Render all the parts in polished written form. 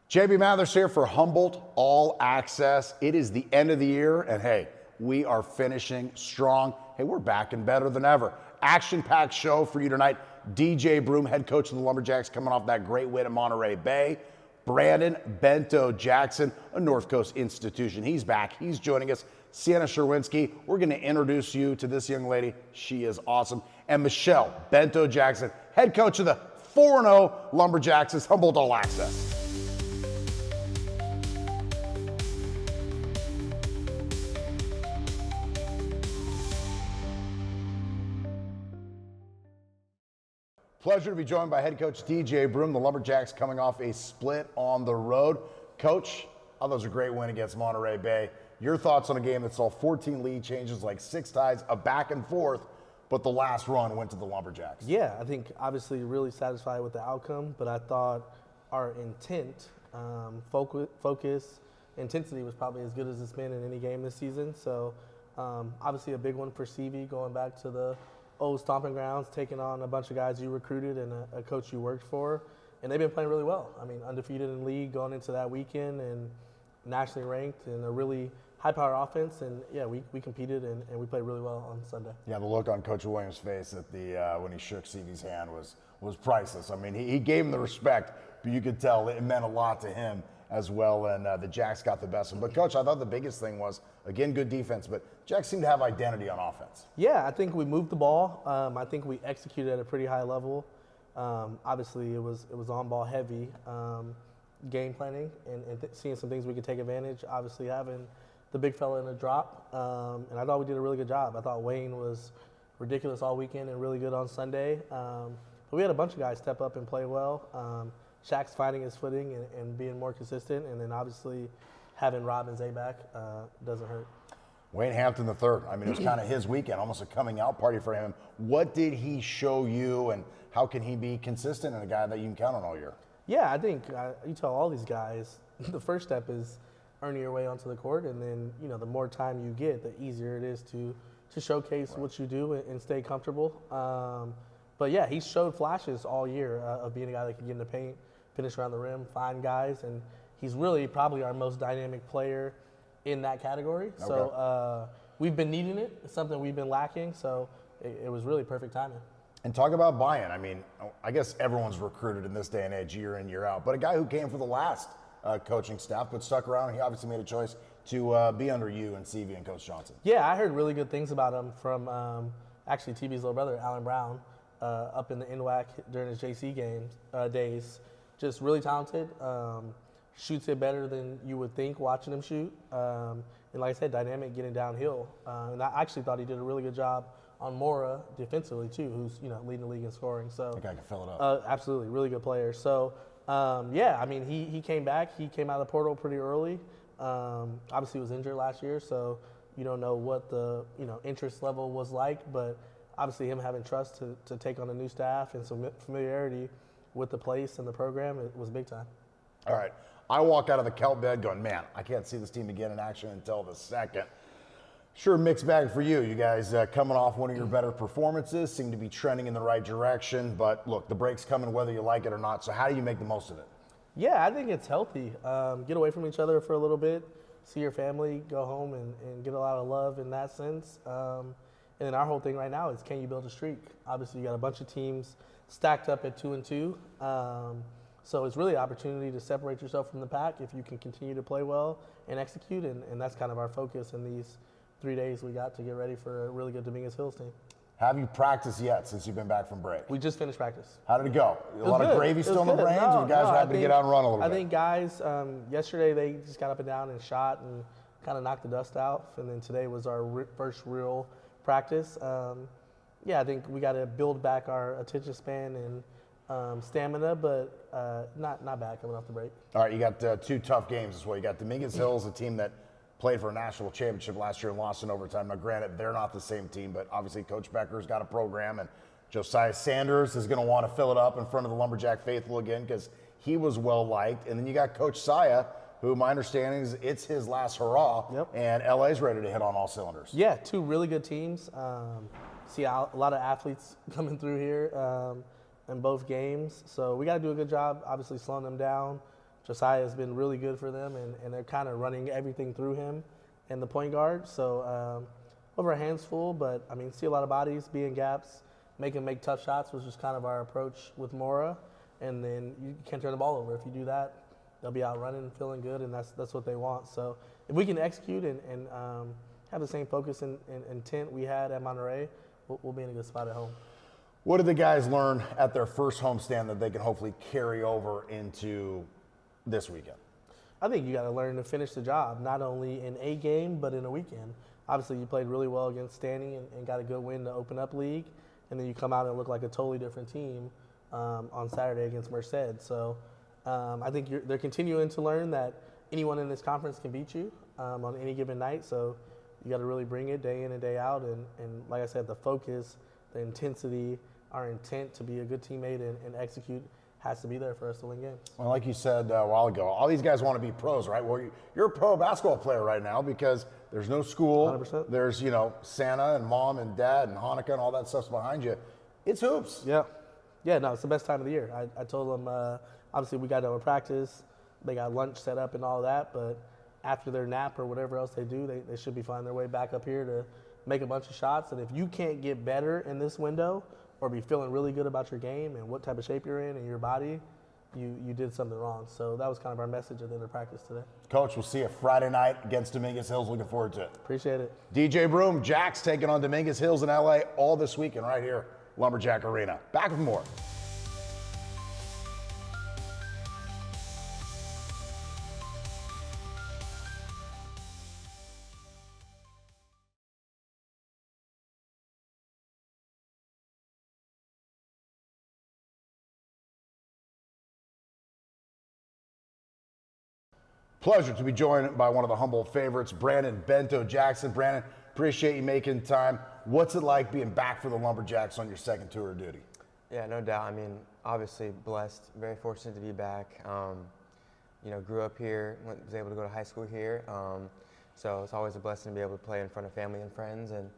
JB Mathers here for Humboldt All-Axess. It is the end of the year, and hey, we are finishing strong. Hey, we're back and better than ever. Action-packed show for you tonight. DJ Broome, head coach of the Lumberjacks, coming off that great win at Monterey Bay. Brandon Bento-Jackson, a North Coast institution. He's back. He's joining us. Sienna Cherwinski, we're going to introduce you to this young lady. She is awesome. And Michelle Bento-Jackson, head coach of the 4-0 Lumberjacks, Humboldt All-Axess. Pleasure to be joined by head coach DJ Broome. The Lumberjacks coming off a split on the road. Coach, that was a great win against Monterey Bay. Your thoughts on a game that saw 14 lead changes, like 6 ties, a back and forth, but the last run went to the Lumberjacks. Yeah, I think obviously really satisfied with the outcome, but I thought our intent, focus, intensity was probably as good as it's been in any game this season. So obviously a big one for CV, going back to the old stomping grounds, taking on a bunch of guys you recruited and a coach you worked for, and they've been playing really well. I mean, undefeated in league going into that weekend and nationally ranked and a really high-power offense, and yeah, we competed and we played really well on Sunday. Yeah, the look on Coach Williams' face at the when he shook CV's hand was priceless. I mean, he gave him the respect, but you could tell it meant a lot to him as well, and the Jacks got the best of him. But Coach, I thought the biggest thing was, again, good defense, but Jacks seemed to have identity on offense. Yeah, I think we moved the ball. I think we executed at a pretty high level. Obviously, it was on-ball heavy game planning and seeing some things we could take advantage. Obviously, having the big fella in the drop, and I thought we did a really good job. I thought Wayne was ridiculous all weekend and really good on Sunday. But we had a bunch of guys step up and play well. Shaq's finding his footing and being more consistent, and then obviously having Rob and Zay back doesn't hurt. Wayne Hampton III, I mean, it was kind of his weekend, almost a coming out party for him. What did he show you, and how can he be consistent and a guy that you can count on all year? Yeah, I think you tell all these guys, the first step is earning your way onto the court, and then, you know, the more time you get, the easier it is to showcase what you do and stay comfortable. But yeah, he showed flashes all year of being a guy that can get in the paint, finish around the rim, find guys, and he's really probably our most dynamic player in that category. Okay. So we've been needing it. It's something we've been lacking, so it was really perfect timing. And talk about buy-in. I mean, I guess everyone's recruited in this day and age, year in, year out, but a guy who came for the last coaching staff but stuck around, he obviously made a choice to be under you and CV and Coach Johnson. Yeah, I heard really good things about him from actually TB's little brother, Alan Brown, up in the NWAC during his JC days. Just really talented, shoots it better than you would think watching him shoot. And like I said, dynamic getting downhill. And I actually thought he did a really good job on Mora defensively too, who's, you know, leading the league in scoring. So that guy can fill it up. Absolutely, really good player. So yeah, I mean, he came back. He came out of the portal pretty early. Obviously, he was injured last year, so you don't know what the interest level was like. But obviously, him having trust to take on a new staff and some familiarity with the place and the program, it was big time. All right, I walk out of the kelp bed going, man, I can't see this team again in action until the second. Sure, mixed bag for you. You guys coming off one of your better performances, seem to be trending in the right direction. But look, the break's coming whether you like it or not. So how do you make the most of it? Yeah, I think it's healthy. Get away from each other for a little bit, see your family, go home and get a lot of love in that sense. And then our whole thing right now is, can you build a streak? Obviously, you got a bunch of teams stacked up at 2-2. So it's really an opportunity to separate yourself from the pack if you can continue to play well and execute. And that's kind of our focus in these 3 days we got to get ready for a really good Dominguez Hills team. Have you practiced yet since you've been back from break? We just finished practice. How did it go? A lot of gravy still in the brains, or you guys were happy to get out and run a little bit? I think guys, yesterday they just got up and down and shot and kind of knocked the dust out. And then today was our first real practice. Yeah, I think we got to build back our attention span and stamina, but not bad coming off the break. All right, you got 2 tough games as well. You got Dominguez Hills, a team that played for a national championship last year and lost in overtime. Now, granted, they're not the same team, but obviously Coach Becker's got a program, and Josiah Sanders is going to want to fill it up in front of the Lumberjack faithful again because he was well-liked. And then you got Coach Saya, who my understanding is it's his last hurrah, and LA's ready to hit on all cylinders. Yeah, 2 really good teams. See a lot of athletes coming through here in both games. So we got to do a good job, obviously, slowing them down, Josiah has been really good for them, and they're kind of running everything through him and the point guard. So over our hands full, but I mean, see a lot of bodies, be in gaps, make tough shots, which is kind of our approach with Mora. And then you can't turn the ball over. If you do that, they'll be out running, feeling good, and that's what they want. So if we can execute and have the same focus and intent we had at Monterey, we'll be in a good spot at home. What did the guys learn at their first homestand that they can hopefully carry over into this weekend? I think you got to learn to finish the job, not only in a game, but in a weekend. Obviously, you played really well against Stanley and got a good win to open up league, and then you come out and look like a totally different team on Saturday against Merced. So I think they're continuing to learn that anyone in this conference can beat you on any given night. So you got to really bring it day in and day out. And like I said, the focus, the intensity, our intent to be a good teammate and execute has to be there for us to win games. Well, like you said a while ago, all these guys want to be pros, right? Well, you're a pro basketball player right now because there's no school. 100%. There's, Santa and mom and dad and Hanukkah and all that stuff's behind you. It's hoops. Yeah. Yeah, no, it's the best time of the year. I told them, obviously we got done with practice. They got lunch set up and all that, but after their nap or whatever else they do, they should be finding their way back up here to make a bunch of shots. And if you can't get better in this window or be feeling really good about your game and what type of shape you're in and your body, you did something wrong. So that was kind of our message at the end of practice today. Coach, we'll see you Friday night against Dominguez Hills. Looking forward to it. Appreciate it. DJ Broome, Jacks taking on Dominguez Hills in LA all this weekend right here, Lumberjack Arena. Back with more. Pleasure to be joined by one of the Humboldt favorites, Brandon Bento-Jackson. Brandon, appreciate you making time. What's it like being back for the Lumberjacks on your second tour of duty? Yeah, no doubt. I mean, obviously blessed, very fortunate to be back. Grew up here, was able to go to high school here. So it's always a blessing to be able to play in front of family and friends and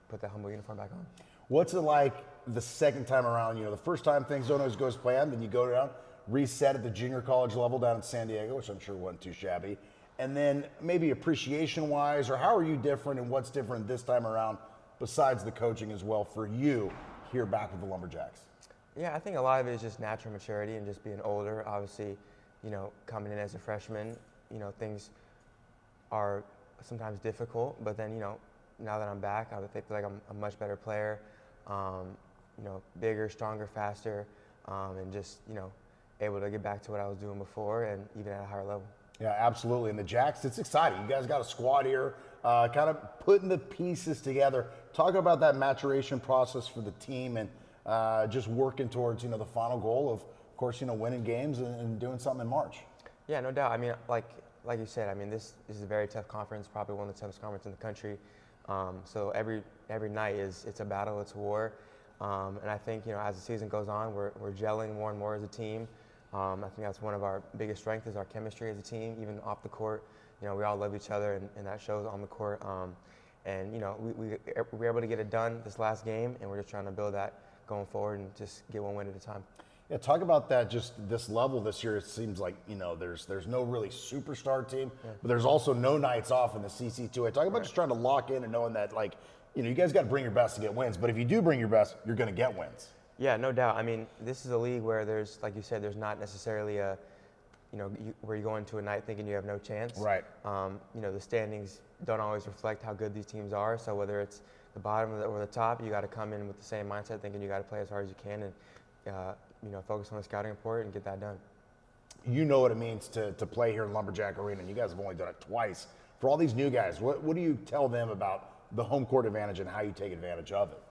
put that Humboldt uniform back on. What's it like the second time around? The first time things don't always go as planned, then you go down, reset at the junior college level down in San Diego, which I'm sure wasn't too shabby. And then maybe appreciation-wise, or how are you different and what's different this time around besides the coaching as well for you here back with the Lumberjacks? Yeah, I think a lot of it is just natural maturity and just being older. Obviously, coming in as a freshman, things are sometimes difficult, but then, now that I'm back, I feel like I'm a much better player, bigger, stronger, faster, and just, able to get back to what I was doing before and even at a higher level. Yeah, absolutely. And the Jacks, it's exciting. You guys got a squad here, kind of putting the pieces together. Talk about that maturation process for the team and just working towards, the final goal of course, winning games and doing something in March. Yeah, no doubt. I mean, like you said, I mean, this is a very tough conference, probably one of the toughest conferences in the country. So every night it's a battle, it's a war. And I think, as the season goes on, we're gelling more and more as a team. I think that's one of our biggest strengths is our chemistry as a team, even off the court. We all love each other, and that shows on the court. And we were able to get it done this last game, and we're just trying to build that going forward and just get one win at a time. Yeah, talk about that. Just this level this year, it seems like there's no really superstar team, but there's also no nights off in the CC2A. Talk about just trying to lock in and knowing that you guys got to bring your best to get wins. But if you do bring your best, you're going to get wins. Yeah, no doubt. I mean, this is a league where there's, like you said, there's not necessarily a, where you go into a night thinking you have no chance. Right. The standings don't always reflect how good these teams are. So whether it's the bottom or the top, you got to come in with the same mindset, thinking you got to play as hard as you can and focus on the scouting report and get that done. You know what it means to play here in Lumberjack Arena, and you guys have only done it twice. For all these new guys, what do you tell them about the home court advantage and how you take advantage of it?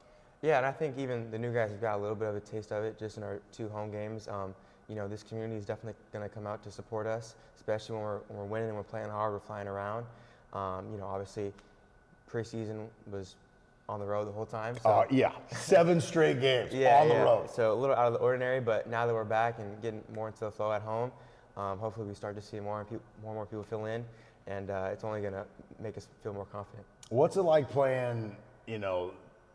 Yeah, and I think even the new guys have got a little bit of a taste of it just in our 2 home games. This community is definitely going to come out to support us, especially when we're winning and we're playing hard, we're flying around. Obviously, preseason was on the road the whole time. So. 7 straight games on the road. So a little out of the ordinary, but now that we're back and getting more into the flow at home, hopefully we start to see more and more people fill in, and it's only going to make us feel more confident. What's it like playing,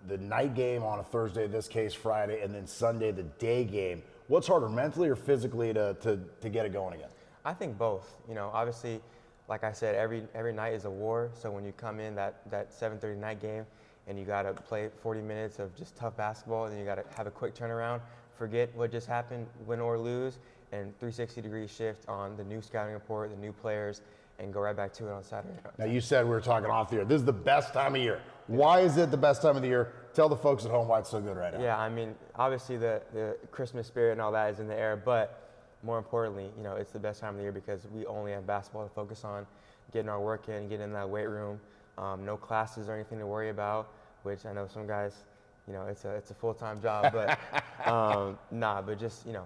the night game on a Thursday, this case Friday, and then Sunday, the day game? What's harder, mentally or physically, to get it going again? I think both. You know, obviously, like I said, every night is a war. So when you come in that 7:30 night game and you got to play 40 minutes of just tough basketball, and then you got to have a quick turnaround, forget what just happened, win or lose, and 360-degree shift on the new scouting report, the new players, and go right back to it on Saturday. Now, you said we were talking off the air. This is the best time of year. Why is it the best time of the year? Tell the folks at home why it's so good right now. Yeah, I mean, obviously the Christmas spirit and all that is in the air, but more importantly, you know, it's the best time of the year because we only have basketball to focus on, getting our work in, getting in that weight room, no classes or anything to worry about, which I know some guys, you know, it's a full-time job, but but just, you know,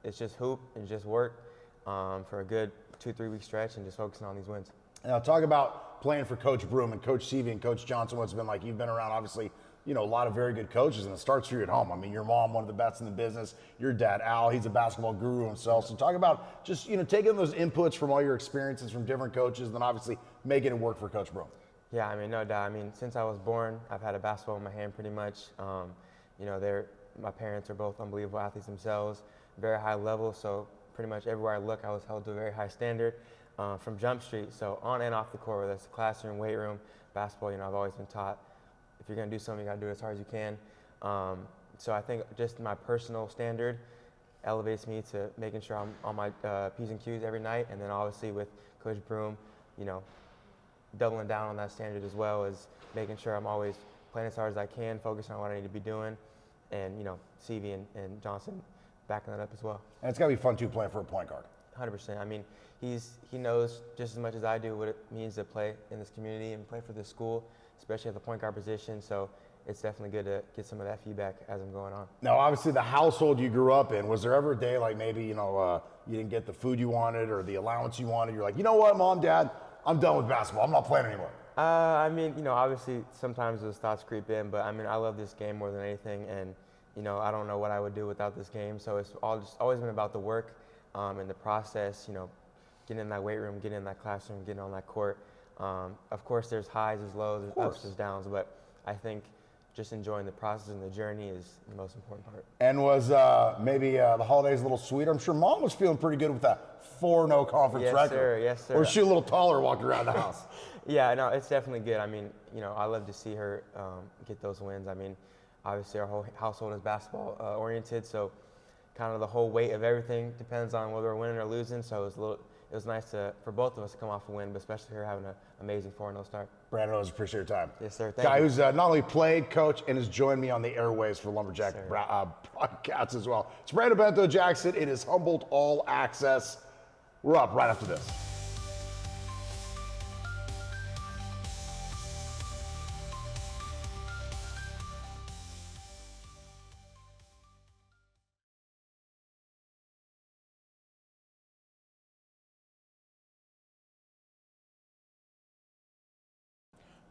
it's just hoop and just work for a good 2-3 week stretch and just focusing on these wins. Now, talk about playing for Coach Broome and Coach Seavey and Coach Johnson. What's it been like? You've been around, obviously, you know, a lot of very good coaches, and it starts for you at home. I mean, your mom, one of the best in the business. Your dad, Al, he's a basketball guru himself. So talk about just, you know, taking those inputs from all your experiences from different coaches and then obviously making it work for Coach Broome. Yeah, I mean, no doubt. I mean, since I was born, I've had a basketball in my hand pretty much. You know, my parents are both unbelievable athletes themselves, very high level. So pretty much everywhere I look, I was held to a very high standard from Jump Street. So on and off the court, whether it's the classroom, weight room, basketball, you know, I've always been taught if you're going to do something, you got to do it as hard as you can. So I think just my personal standard elevates me to making sure I'm on my P's and Q's every night. And then obviously with Coach Broome, you know, doubling down on that standard as well as making sure I'm always playing as hard as I can, focusing on what I need to be doing. And, you know, Seavey and Johnson backing that up as well. And it's got to be fun, too, playing for a point guard. 100%. I mean, he knows just as much as I do what it means to play in this community and play for this school, especially at the point guard position. So it's definitely good to get some of that feedback as I'm going on. Now, obviously, the household you grew up in, was there ever a day like maybe, you know, you didn't get the food you wanted or the allowance you wanted? You're like, you know what, Mom, Dad, I'm done with basketball. I'm not playing anymore. I mean, you know, obviously sometimes those thoughts creep in, but I mean, I love this game more than anything. And, you know, I don't know what I would do without this game. So it's always been about the work and the process, you know, getting in that weight room, getting in that classroom, getting on that court. Of course, there's highs, there's lows, there's ups, there's downs, but I think just enjoying the process and the journey is the most important part. And was maybe the holidays a little sweeter? I'm sure Mom was feeling pretty good with that 4-0 conference record. Yes, sir. Or is she a little taller walking around the house? Yeah, no, it's definitely good. I mean, you know, I love to see her get those wins. I mean, obviously our whole household is basketball oriented, so kind of the whole weight of everything depends on whether we're winning or losing. So it was nice for both of us to come off a win, but especially her having an amazing 4-0 start. Brandon, always appreciate your time. Yes, sir. Thank you. Guy who's not only played, coached, and has joined me on the airwaves for Lumberjack podcasts as well. It's Brandon Bento-Jackson. It is Humboldt All-Axess. We're up right after this.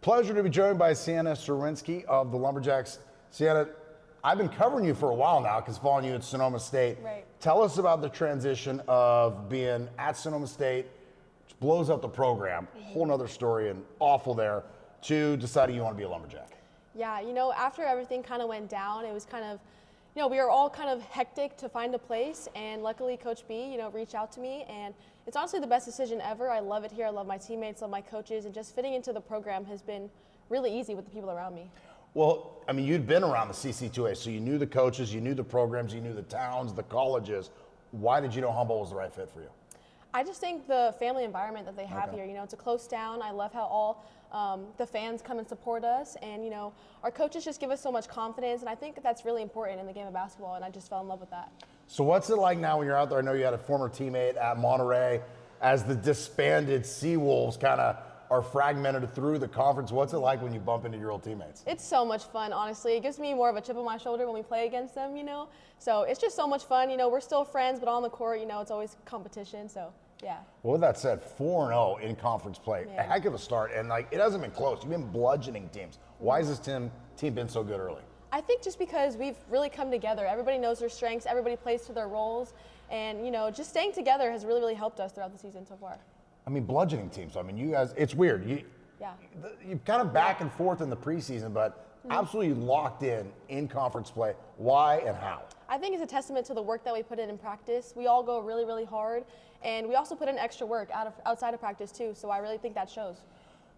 Pleasure to be joined by Sienna Cherwinski of the Lumberjacks. Sienna, I've been covering you for a while now because following you at Sonoma State. Right. Tell us about the transition of being at Sonoma State, which blows up the program, whole nother story and awful there, to deciding you want to be a Lumberjack. Yeah, you know, after everything kind of went down, it was kind of, you know, we were all kind of hectic to find a place, and luckily Coach B, you know, reached out to me, and it's honestly the best decision ever. I love it here. I love my teammates, love my coaches, and just fitting into the program has been really easy with the people around me. Well, I mean, you'd been around the CC2A, so you knew the coaches, you knew the programs, you knew the towns, the colleges. Why did you know Humboldt was the right fit for you? I just think the family environment that they have here, you know, it's a close town. I love how all the fans come and support us, and, you know, our coaches just give us so much confidence, and I think that's really important in the game of basketball, and I just fell in love with that. So what's it like now when you're out there? I know you had a former teammate at Monterey. As the disbanded Seawolves kind of are fragmented through the conference, what's it like when you bump into your old teammates? It's so much fun, honestly. It gives me more of a chip on my shoulder when we play against them, you know. So it's just so much fun. You know, we're still friends, but on the court, you know, it's always competition. So, yeah. Well, with that said, 4-0 in conference play, Yeah. a heck of a start. And, like, it hasn't been close. You've been bludgeoning teams. Why has this team been so good early? I think just because we've really come together. Everybody knows their strengths. Everybody plays to their roles. And, you know, just staying together has really, really helped us throughout the season so far. I mean, bludgeoning teams. I mean, you guys, it's weird. You've kind of back and forth in the preseason, but absolutely locked in conference play. Why and how? I think it's a testament to the work that we put in practice. We all go really, really hard, and we also put in extra work outside of practice too. So I really think that shows.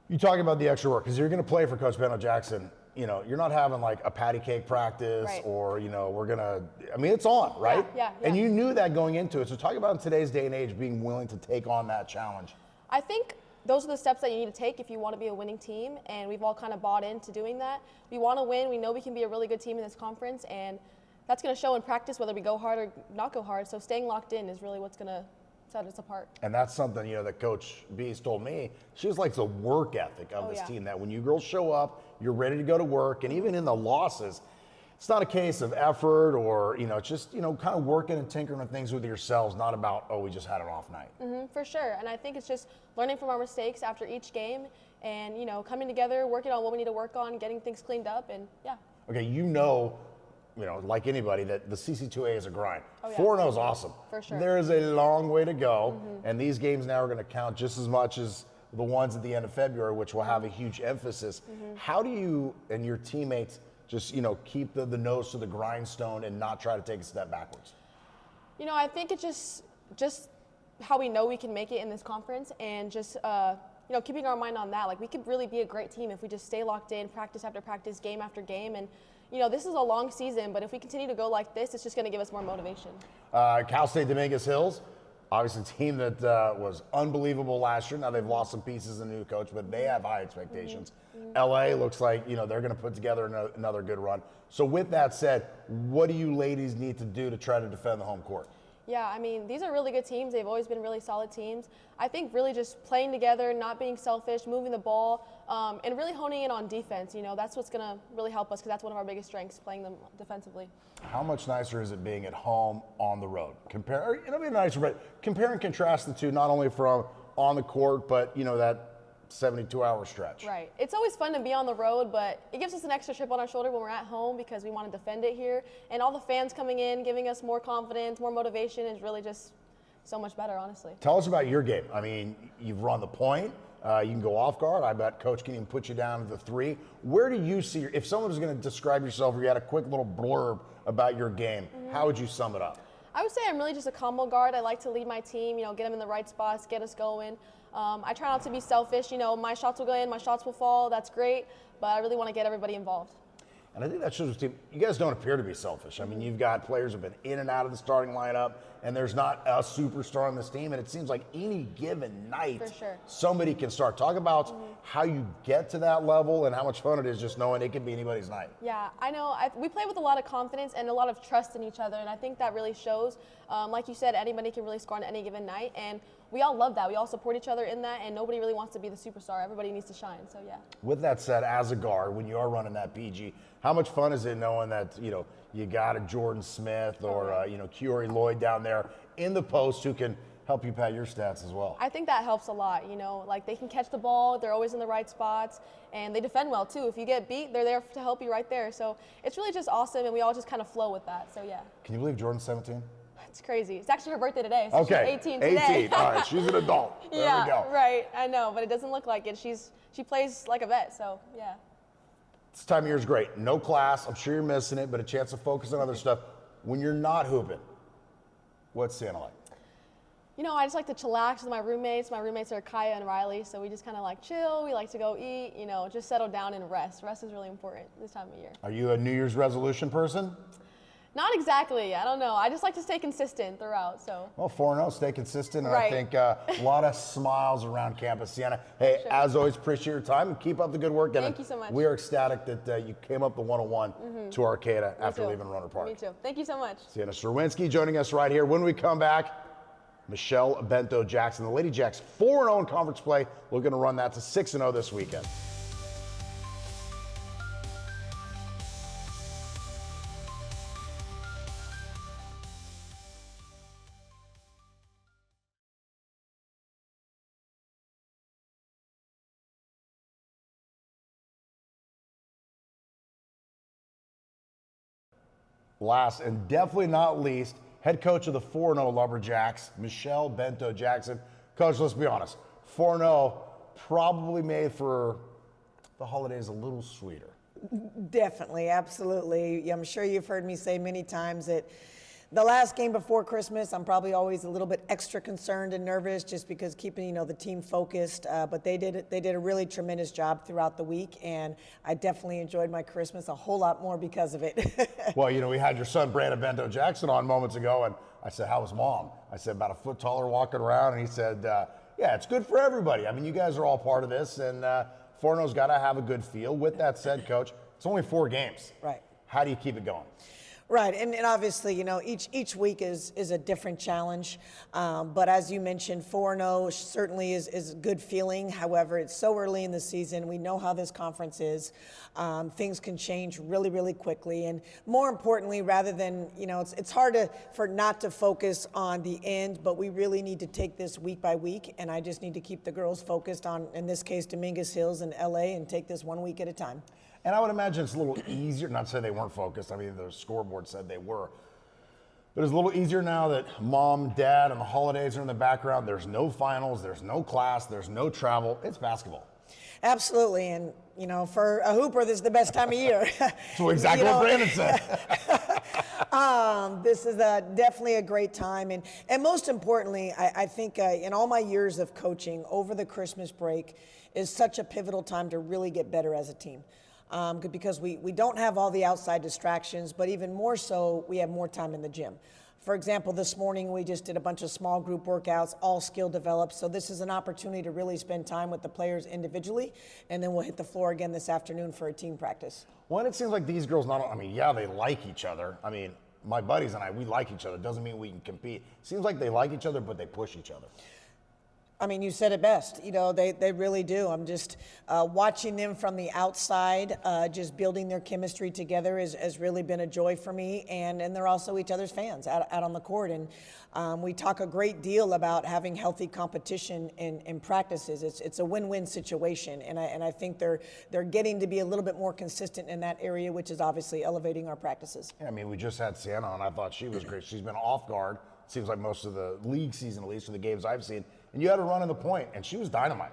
You talking about the extra work because you're going to play for Coach Bento-Jackson. You know, you're not having like a patty cake practice Right. or, you know, I mean, it's on, right? Yeah. And you knew that going into it. So talk about in today's day and age being willing to take on that challenge. I think those are the steps that you need to take if you want to be a winning team, and we've all kind of bought into doing that. We want to win. We know we can be a really good team in this conference, and that's going to show in practice whether we go hard or not go hard. So staying locked in is really what's going to set us apart. And that's something, you know, that Coach B's told me. She was like the work ethic of this team, that when you girls show up, you're ready to go to work. And even in the losses, it's not a case of effort or, you know, it's just, you know, kind of working and tinkering with things with yourselves, not about, oh, we just had an off night. For sure. And I think it's just learning from our mistakes after each game and, you know, coming together, working on what we need to work on, getting things cleaned up, and yeah. Okay, you know, like anybody, that the CC2A is a grind. Oh, yeah. 4-0 is awesome. For sure. There is a long way to go, and these games now are going to count just as much as the ones at the end of February, which will have a huge emphasis. How do you and your teammates just, you know, keep the nose to the grindstone and not try to take a step backwards? You know, I think it's just how we know we can make it in this conference, and just you know, keeping our mind on that. Like, we could really be a great team if we just stay locked in, practice after practice, game after game. And you know, this is a long season, but if we continue to go like this, it's just going to give us more motivation. Cal State Dominguez Hills, obviously a team that was unbelievable last year. Now they've lost some pieces in the new coach, but they have high expectations. LA looks like, you know, they're going to put together another good run. So with that said, what do you ladies need to do to try to defend the home court? Yeah, I mean, these are really good teams. They've always been really solid teams. I think really just playing together, not being selfish, moving the ball, and really honing in on defense. You know, that's what's going to really help us, because that's one of our biggest strengths, playing them defensively. How much nicer is it being at home on the road? Compare and contrast the two, not only from on the court, but, you know, that 72-hour stretch. Right. It's always fun to be on the road, but it gives us an extra chip on our shoulder when we're at home, because we want to defend it here. And all the fans coming in, giving us more confidence, more motivation is really just so much better, honestly. Tell us about your game. I mean, you've run the point. You can go off guard. I bet Coach can even put you down to the three. Where do you see, if someone was going to describe yourself, or you had a quick little blurb about your game, how would you sum it up? I would say I'm really just a combo guard. I like to lead my team, you know, get them in the right spots, get us going. I try not to be selfish. You know, my shots will go in, my shots will fall. That's great, but I really want to get everybody involved. And I think that shows the team. You guys don't appear to be selfish. I mean, you've got players who've been in and out of the starting lineup, and there's not a superstar on this team. And it seems like any given night, For sure. somebody can start. Talk about how you get to that level and how much fun it is just knowing it can be anybody's night. Yeah, I know. We play with a lot of confidence and a lot of trust in each other, and I think that really shows. Like you said, anybody can really score on any given night, and we all love that. We all support each other in that, and nobody really wants to be the superstar. Everybody needs to shine, so yeah. With that said, as a guard, when you are running that PG, how much fun is it knowing that, you know, you got a Jordan Smith or, you know, Kiori Lloyd down there in the post who can help you pad your stats as well? I think that helps a lot, you know, like they can catch the ball, they're always in the right spots, and they defend well too. If you get beat, they're there to help you right there. So it's really just awesome, and we all just kind of flow with that, so yeah. Can you believe Jordan's 17? It's crazy. It's actually her birthday today, so Okay, she's 18 today. 18, all right, she's an adult. There yeah, we go. right, I know, but it doesn't look like it. She plays like a vet, so yeah. This time of year is great. No class, I'm sure you're missing it, but a chance to focus on other stuff. When you're not hooping, what's Sienna like? You know, I just like to chillax with my roommates. My roommates are Kaya and Riley, so we just kind of like chill. We like to go eat, you know, just settle down and rest. Rest is really important this time of year. Are you a New Year's resolution person? Not exactly. I don't know. I just like to stay consistent throughout, so. Well, 4-0, stay consistent, and Right. I think a lot of smiles around campus. Sienna, hey, as always, appreciate your time and keep up the good work. Thank you so much. We are ecstatic that you came up the 101 to Arcata after too. leaving Runner Park. Me too. Thank you so much. Sienna Cherwinski joining us right here. When we come back, Michelle Bento-Jackson, the Lady Jacks 4-0 in conference play, looking to run that to 6-0 this weekend. Last and definitely not least, head coach of the 4-0 Lumberjacks, Michelle Bento-Jackson. Coach, let's be honest, 4-0 probably made for the holidays a little sweeter. Definitely, absolutely. I'm sure you've heard me say many times that the last game before Christmas, I'm probably always a little bit extra concerned and nervous just because keeping, the team focused. But they did a really tremendous job throughout the week, and I definitely enjoyed my Christmas a whole lot more because of it. Well, we had your son Brandon Bento-Jackson on moments ago, and I said, "How was Mom?" I said, "About a foot taller, walking around," and he said, "Yeah, it's good for everybody. I mean, you guys are all part of this, and Forno's got to have a good feel." With that said, Coach, it's only 4 games. Right. How do you keep it going? Right, and obviously, each week is a different challenge. But as you mentioned, 4-0 certainly is a good feeling. However, it's so early in the season. We know how this conference is. Things can change really, really quickly. And more importantly, rather than, it's hard for not to focus on the end, but we really need to take this week by week. And I just need to keep the girls focused on, in this case, Dominguez Hills and LA, and take this 1 week at a time. And I would imagine it's a little easier, not to say they weren't focused, I mean, the scoreboard said they were. But it's a little easier now that Mom, Dad, and the holidays are in the background. There's no finals, there's no class, there's no travel. It's basketball. Absolutely, and for a hooper, this is the best time of year. That's exactly what Brandon said. This is definitely a great time, and most importantly, I think in all my years of coaching, over the Christmas break is such a pivotal time to really get better as a team. Because we don't have all the outside distractions, but even more so, we have more time in the gym. For example, this morning we just did a bunch of small group workouts, all skill developed. So this is an opportunity to really spend time with the players individually, and then we'll hit the floor again this afternoon for a team practice. Well, and it seems like these girls they like each other. I mean, my buddies and I, we like each other. Doesn't mean we can compete. Seems like they like each other, but they push each other. I mean, you said it best. They really do. I'm just watching them from the outside, just building their chemistry together has really been a joy for me. And they're also each other's fans out on the court. And we talk a great deal about having healthy competition in practices. It's a win-win situation. And I think they're getting to be a little bit more consistent in that area, which is obviously elevating our practices. Yeah, I mean, we just had Sienna on. I thought she was great. She's been off guard. Seems like most of the league season, at least for the games I've seen. And you had her running the point, and she was dynamite.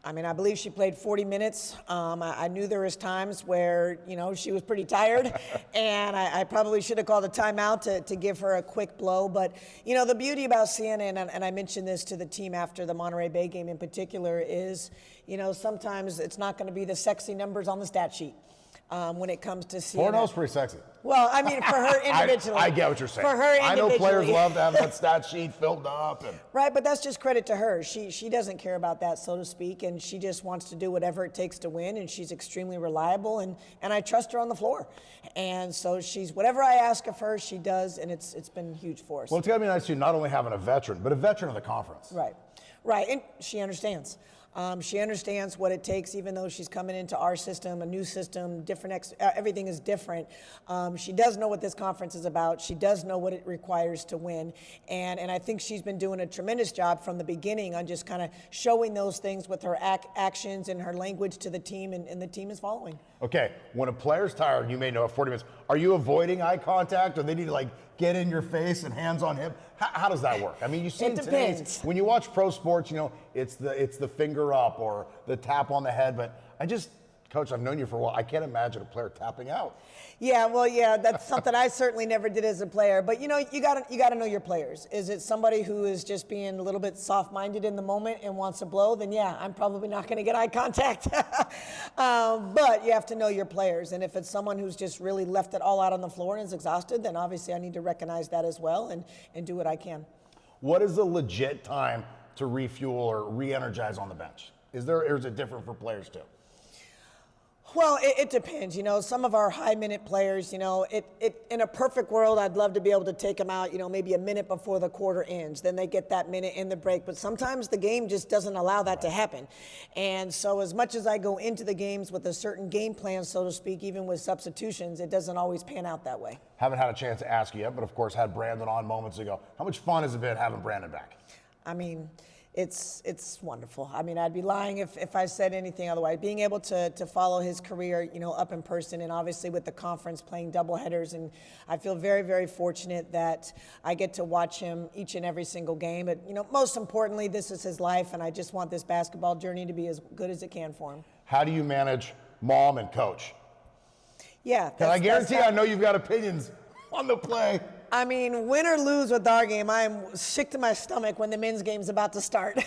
I mean, I believe she played 40 minutes. I knew there was times where, she was pretty tired, and I probably should have called a timeout to give her a quick blow. But, the beauty about Sienna, and I mentioned this to the team after the Monterey Bay game in particular, is, sometimes it's not going to be the sexy numbers on the stat sheet. When it comes to Sienna. 4-0's pretty sexy. Well, I mean, for her individually. I get what you're saying. For her individually. I know players love to have that stat sheet filled up. Right, but that's just credit to her. She doesn't care about that, so to speak, and she just wants to do whatever it takes to win, and she's extremely reliable, and I trust her on the floor. And so whatever I ask of her, she does, and it's been huge for us. Well, it's got to be nice to not only having a veteran, but a veteran of the conference. Right, and she understands. She understands what it takes, even though she's coming into our system, a new system, everything is different. She does know what this conference is about. She does know what it requires to win. And I think she's been doing a tremendous job from the beginning on just kind of showing those things with her actions and her language to the team, and the team is following. Okay, when a player's tired, you may know at 40 minutes, are you avoiding eye contact, or they need to get in your face and hands on hip? How does that work? I mean, you see it depends. When you watch pro sports, it's the finger up or the tap on the head. But Coach, I've known you for a while. I can't imagine a player tapping out. Yeah, that's something I certainly never did as a player. But you gotta know your players. Is it somebody who is just being a little bit soft-minded in the moment and wants to blow? Then yeah, I'm probably not going to get eye contact. But you have to know your players. And if it's someone who's just really left it all out on the floor and is exhausted, then obviously I need to recognize that as well and do what I can. What is a legit time to refuel or re-energize on the bench? Or is it different for players too? Well, it depends. Some of our high-minute players, in a perfect world, I'd love to be able to take them out, maybe a minute before the quarter ends. Then they get that minute in the break. But sometimes the game just doesn't allow that to happen. And so as much as I go into the games with a certain game plan, so to speak, even with substitutions, it doesn't always pan out that way. Haven't had a chance to ask you yet, but of course had Brandon on moments ago. How much fun has it been having Brandon back? I mean, it's wonderful. I mean, I'd be lying if I said anything otherwise. Being able to follow his career, up in person, and obviously with the conference playing doubleheaders, and I feel very, very fortunate that I get to watch him each and every single game. But most importantly, this is his life, and I just want this basketball journey to be as good as it can for him. How do you manage mom and coach. Yeah. Can I guarantee I know you've got opinions on the play? I mean, win or lose with our game, I am sick to my stomach when the men's game's about to start.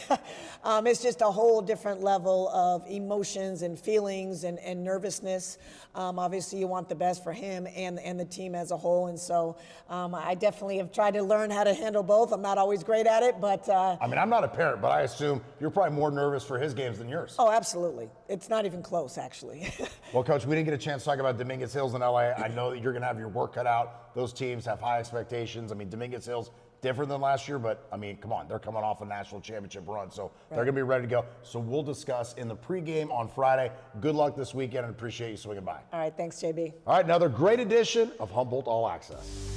It's just a whole different level of emotions and feelings and nervousness. Obviously, you want the best for him and the team as a whole. And so I definitely have tried to learn how to handle both. I'm not always great at it, but... I mean, I'm not a parent, but I assume you're probably more nervous for his games than yours. Oh, absolutely. It's not even close, actually. Well, Coach, we didn't get a chance to talk about Dominguez Hills in LA. I know that you're going to have your work cut out. Those teams have high expectations. I mean, Dominguez Hills, different than last year, but I mean, come on, they're coming off a national championship run, so they're going to be ready to go. So we'll discuss in the pregame on Friday. Good luck this weekend and appreciate you swinging by. All right, thanks, JB. All right, another great edition of Humboldt All Access.